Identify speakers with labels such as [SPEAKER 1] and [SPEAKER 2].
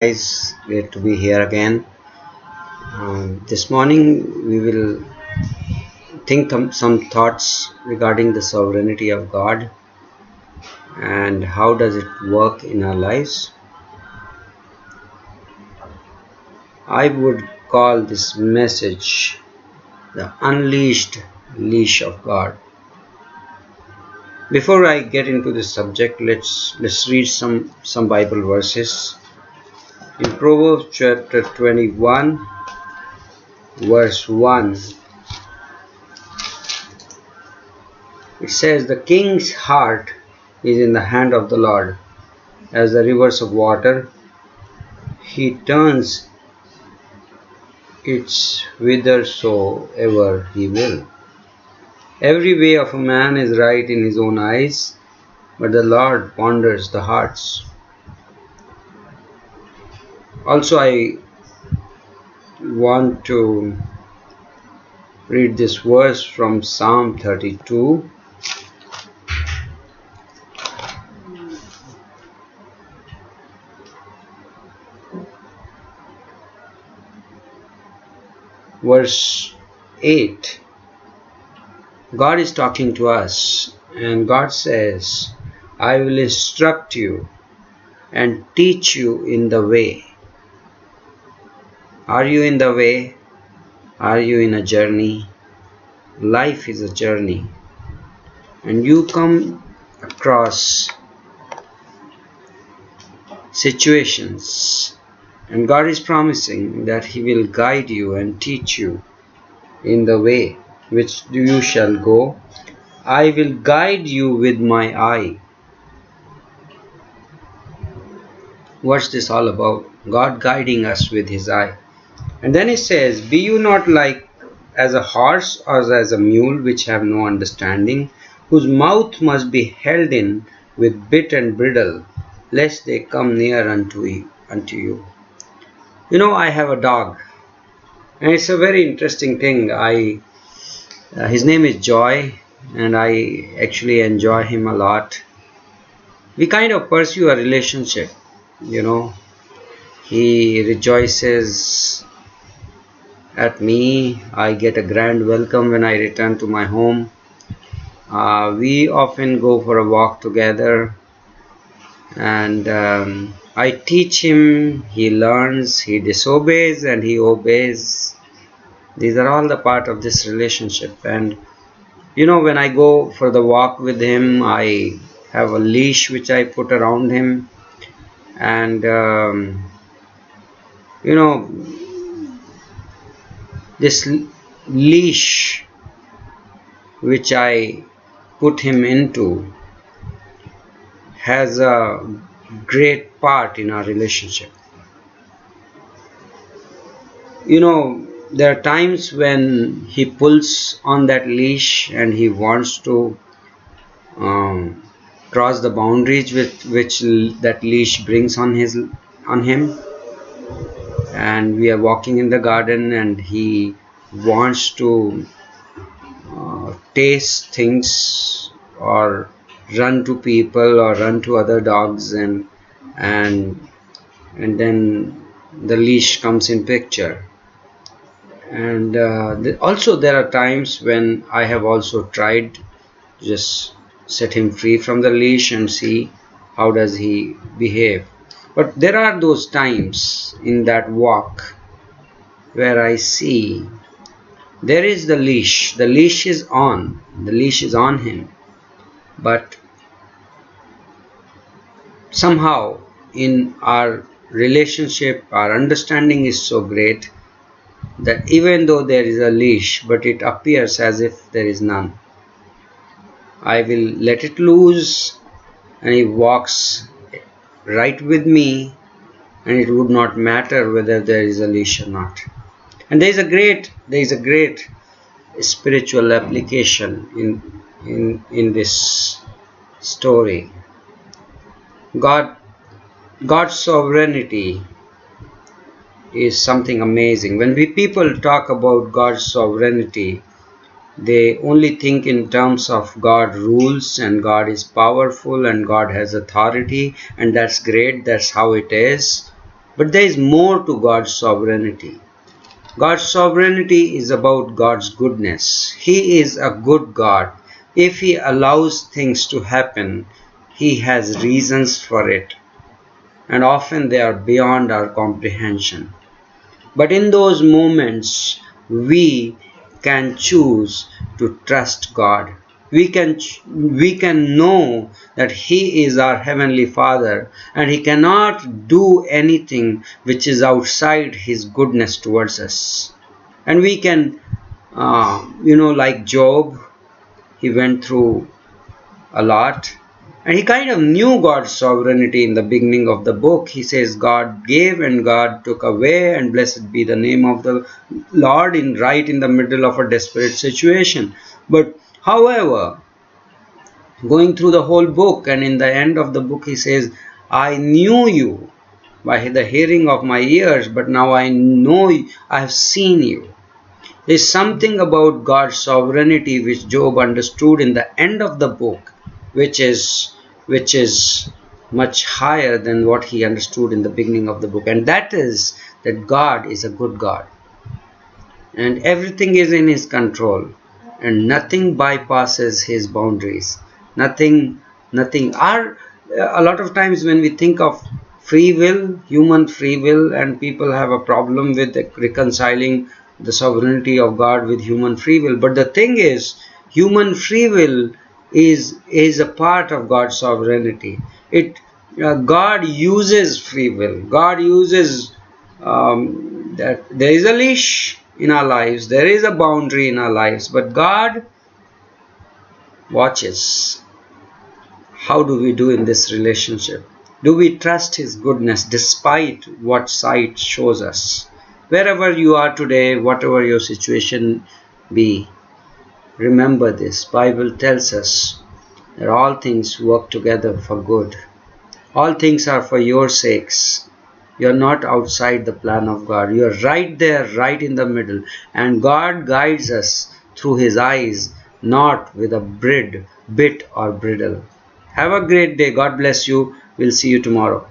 [SPEAKER 1] Guys, great to be here again. This morning we will think some thoughts regarding the sovereignty of God and how does it work in our lives. I would call this message the unleashed leash of God. Before I get into this subject, let's read some Bible verses. In Proverbs chapter 21, verse 1. It says, "The king's heart is in the hand of the Lord, as the rivers of water. He turns its whithersoever he will. Every way of a man is right in his own eyes, but the Lord ponders the hearts." Also, I want to read this verse from Psalm 32. Verse 8. God is talking to us, and God says, "I will instruct you and teach you in the way." Are you in the way? Are you in a journey? Life is a journey, and you come across situations, and God is promising that He will guide you and teach you in the way which you shall go. "I will guide you with my eye." What's this all about? God guiding us with His eye. And then He says, "Be you not like as a horse or as a mule, which have no understanding, whose mouth must be held in with bit and bridle, lest they come near unto you." You know, I have a dog, and it's a very interesting thing. His name is Joy, and I actually enjoy him a lot. We kind of pursue a relationship, you know. He rejoices at me. I get a grand welcome when I return to my home. We often go for a walk together, and I teach him, he learns, he disobeys, and he obeys. These are all the part of this relationship. And you know, when I go for the walk with him, I have a leash which I put around him, and you know, this leash which I put him into has a great part in our relationship. You know, there are times when he pulls on that leash and he wants to cross the boundaries with which that leash brings on him, and we are walking in the garden and he wants to taste things or run to people or run to other dogs, and then the leash comes in picture. And also there are times when I have also tried to just set him free from the leash and see how does he behave. But there are those times in that walk where I see there is the leash is on, the leash is on him, but somehow in our relationship our understanding is so great that even though there is a leash, but it appears as if there is none. I will let it loose and he walks right with me, and it would not matter whether there is a leash or not. And there is a great spiritual application in this story. God's sovereignty is something amazing. When people talk about God's sovereignty, they only think in terms of God rules and God is powerful and God has authority, and that's great, that's how it is. But there is more to God's sovereignty. God's sovereignty is about God's goodness. He is a good God. If He allows things to happen, He has reasons for it, and often they are beyond our comprehension. But in those moments, we can choose to trust God. We can know that He is our Heavenly Father, and He cannot do anything which is outside His goodness towards us. And we can, like Job, he went through a lot. And he kind of knew God's sovereignty in the beginning of the book. He says, God gave and God took away, and blessed be the name of the Lord, right in the middle of a desperate situation. But however, going through the whole book, and in the end of the book he says, I knew you by the hearing of my ears, but now I know you, I have seen you. There is something about God's sovereignty which Job understood in the end of the book, which is much higher than what he understood in the beginning of the book. And that is that God is a good God. And everything is in His control. And nothing bypasses His boundaries. Nothing. A lot of times when we think of free will, human free will, and people have a problem with reconciling the sovereignty of God with human free will. But the thing is, human free will is a part of God's sovereignty. God uses free will. God uses that there is a leash in our lives, there is a boundary in our lives, but God watches. How do we do in this relationship? Do we trust His goodness despite what sight shows us? Wherever you are today, whatever your situation be, remember this. Bible tells us that all things work together for good. All things are for your sakes. You are not outside the plan of God. You are right there, right in the middle. And God guides us through His eyes, not with a bit or bridle. Have a great day. God bless you. We'll see you tomorrow.